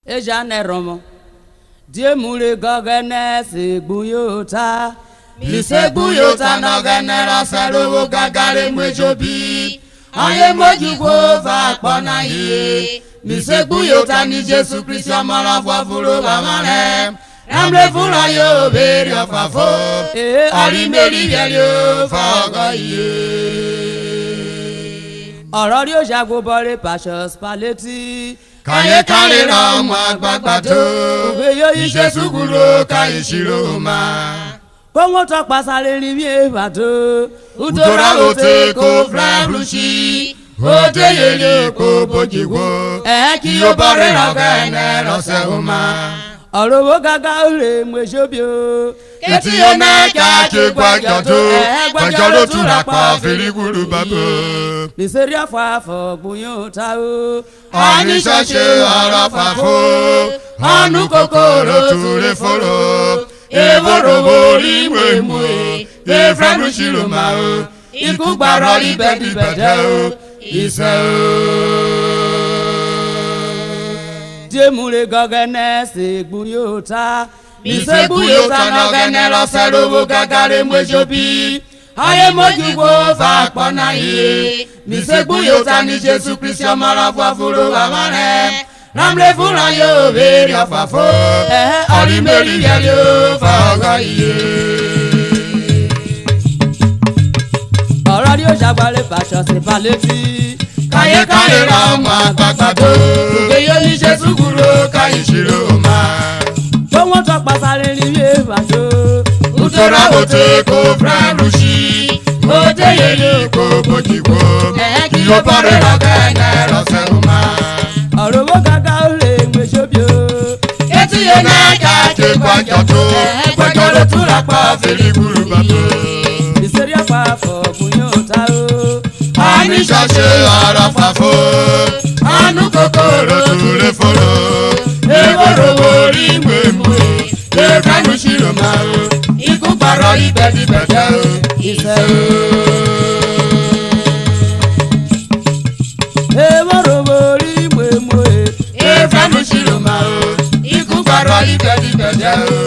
Ejane Romo. Die mure gogene se buyota. Lise buyota no genera seru gagare mwejobi. Aye mojugo va pona ye. Lise buyota ni Jesu Christ amara fafuro bamare. Ramle fura yo beri afafo. Ari meri yo faga ye. Ọ̀rọ̀ rí òṣàgbò bọ́rẹ̀ pàṣọ spalẹ́tì. Kàyé kálẹ̀ ra ọmọ àgbàgbà tó. Òwe yóò yí Iṣẹ́ sùkúrò káyé ṣírò máa. Kóńgó tó pasáré rí bí èèfà tó. Utora ote ko fúláfúlùsì. Ote yẹlẹ kó bójì wo. Kí ó bọ́rẹ̀ ra ọ̀gẹ́nẹ́ lọ́sẹ̀ ó máa. Ọ̀rọ̀ owó gàgà ó lè mú èso bí o. Kẹ́tì yóò náà káàkiri gbàjọ́ tó. Gbàjọ́ ló túra pa fèrèkúrú bàbá. Nìṣẹ́rí àfààfọ̀ gbóyún ta o. Àníṣàṣe ọ̀rọ̀ fàfó. Àánú kòkòrò túre fòrò. Èvòrò borí mùèmùè. Èfrẹ́nu ṣìrò máa o. Ikú gbàrọ̀ ibẹ̀dibẹ̀dẹ̀ o. Ìṣẹ́ o. Diemure gogene se gbuyota. Ise buyota nogene lọsẹ̀rọ̀wọ̀ gàgàrẹ̀ mwejobi. Ayé mojúgbò fà pọ̀nà iye. Mise buyota ni Jesu Christ ọmọra fúafúró àmàrẹ̀. Ramle fúnra yóò bèrè àfàfó. Ọ̀rí mẹ́rì yẹn yóò fà ọgọ́ iye. Ọ̀rọ̀ rí òṣàgbọ́rẹ̀ pàṣọ spalẹ́tì. Kàyé kálẹ̀ ra ọmọ àgbàgbà tó. Òwe yóò ní ṣe sùkúrò káyé ṣírò máa. Kóńgó tó pasáré rí bí èèfà tó. Utora ote ko fúláfúlùsì. Ote yẹlẹ kó bójì wo. Kí ó bọ́rẹ̀ ra ọ̀gẹ́nẹ́ lọ́sẹ̀ ó máa. Ọ̀rọ̀ owó gàgà ó lè mú èso bí o. Kẹ́tì yóò náà káàkiri gbàjọ́ tó. Gbàjọ́ ló túra pa fèrèkúrú bàbá. Nìṣẹ́rí àfààfọ̀ gbóyún ta o. Àníṣàṣe ọ̀rọ̀ fàfó. Àánú kòkòrò túre fòrò. Èvòrò borí mùèmùè. Èfrẹ́nu ṣìrò máa o. Ikú gbàrọ̀ ibẹ̀dibẹ̀dẹ̀ o. Ìṣẹ́ o. Èvòrò borí mùèmùè. Èfrẹ́nu ṣìrò máa o. Ikú gbàrọ̀ ibẹ̀dibẹ̀dẹ̀ o.